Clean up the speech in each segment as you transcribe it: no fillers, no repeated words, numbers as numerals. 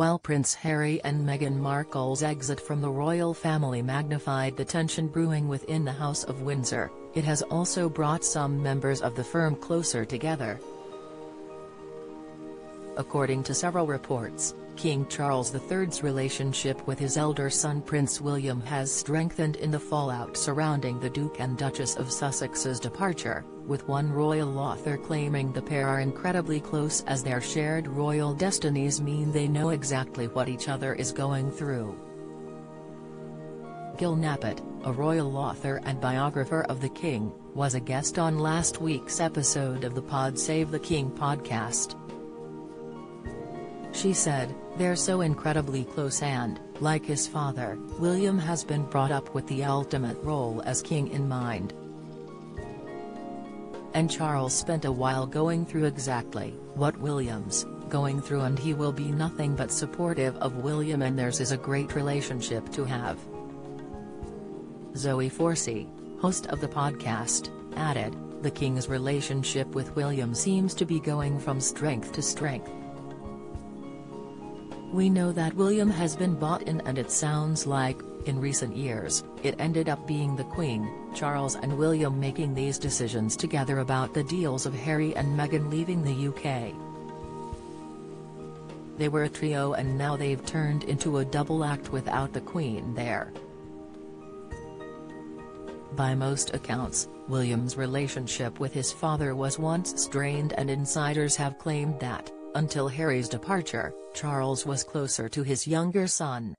While Prince Harry and Meghan Markle's exit from the royal family magnified the tension brewing within the House of Windsor, it has also brought some members of the firm closer together. According to several reports, King Charles III's relationship with his elder son Prince William has strengthened in the fallout surrounding the Duke and Duchess of Sussex's departure, with one royal author claiming the pair are incredibly close as their shared royal destinies mean they know exactly what each other is going through. Gil Knappett, a royal author and biographer of the King, was a guest on last week's episode of the Pod Save the King podcast. She said, "They're so incredibly close and, like his father, William has been brought up with the ultimate role as king in mind. And Charles spent a while going through exactly what William's going through, and he will be nothing but supportive of William, and theirs is a great relationship to have." Zoe Forsey, host of the podcast, added, "The King's relationship with William seems to be going from strength to strength. We know that William has been bought in, and it sounds like, in recent years, it ended up being the Queen, Charles and William making these decisions together about the deals of Harry and Meghan leaving the UK. They were a trio and now they've turned into a double act without the Queen there." By most accounts, William's relationship with his father was once strained, and insiders have claimed that, until Harry's departure, Charles was closer to his younger son.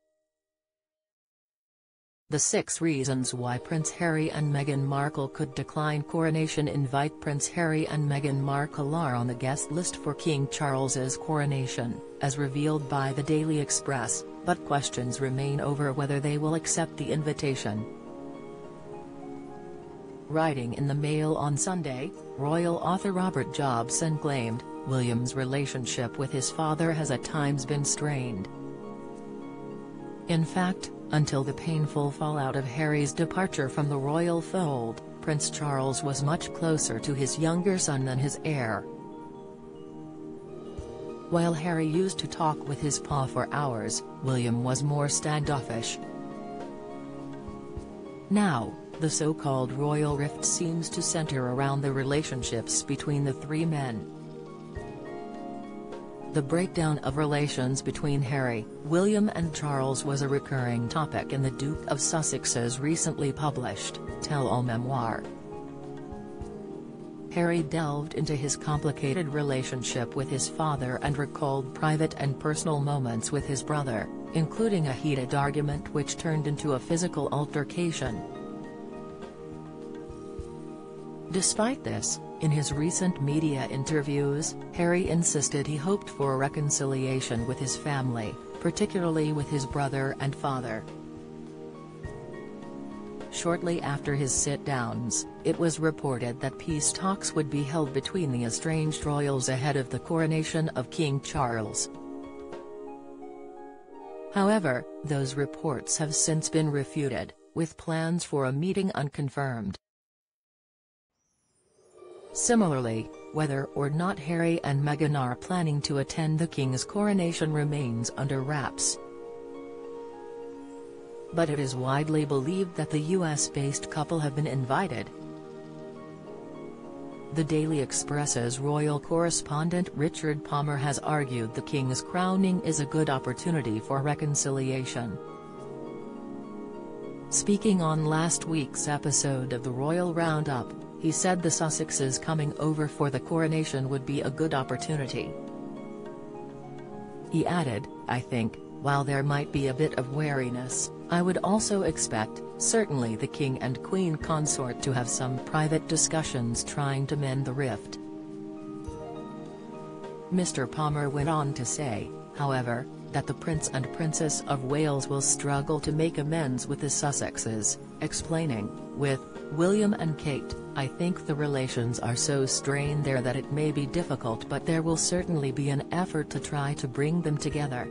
The 6 reasons why Prince Harry and Meghan Markle could decline coronation invite Prince Harry and Meghan Markle are on the guest list for King Charles's coronation, as revealed by the Daily Express, but questions remain over whether they will accept the invitation. Writing in the Mail on Sunday, royal author Robert Jobson claimed, "William's relationship with his father has at times been strained. In fact, until the painful fallout of Harry's departure from the royal fold, Prince Charles was much closer to his younger son than his heir. While Harry used to talk with his pa for hours, William was more standoffish. Now, the so-called royal rift seems to center around the relationships between the 3 men. The breakdown of relations between Harry, William and Charles was a recurring topic in the Duke of Sussex's recently published tell-all memoir. Harry delved into his complicated relationship with his father and recalled private and personal moments with his brother, including a heated argument which turned into a physical altercation. Despite this, in his recent media interviews, Harry insisted he hoped for a reconciliation with his family, particularly with his brother and father. Shortly after his sit-downs, it was reported that peace talks would be held between the estranged royals ahead of the coronation of King Charles. However, those reports have since been refuted, with plans for a meeting unconfirmed. Similarly, whether or not Harry and Meghan are planning to attend the King's coronation remains under wraps. But it is widely believed that the US-based couple have been invited. The Daily Express's royal correspondent Richard Palmer has argued the King's crowning is a good opportunity for reconciliation. Speaking on last week's episode of the Royal Roundup, he said the Sussexes coming over for the coronation would be a good opportunity. He added, "I think, while there might be a bit of wariness, I would also expect, certainly the King and Queen consort to have some private discussions trying to mend the rift." Mr. Palmer went on to say, however, that the Prince and Princess of Wales will struggle to make amends with the Sussexes, explaining, "With William and Kate, I think the relations are so strained there that it may be difficult, but there will certainly be an effort to try to bring them together."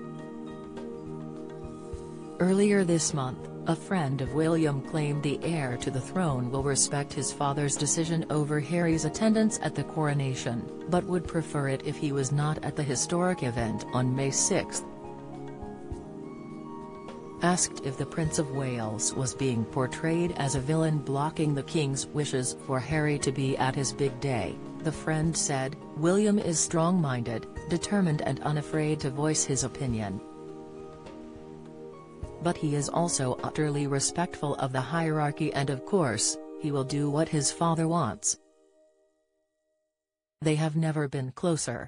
Earlier this month, a friend of William claimed the heir to the throne will respect his father's decision over Harry's attendance at the coronation, but would prefer it if he was not at the historic event on May 6. Asked if the Prince of Wales was being portrayed as a villain blocking the King's wishes for Harry to be at his big day, the friend said, "William is strong-minded, determined and unafraid to voice his opinion. But he is also utterly respectful of the hierarchy and of course, he will do what his father wants. They have never been closer."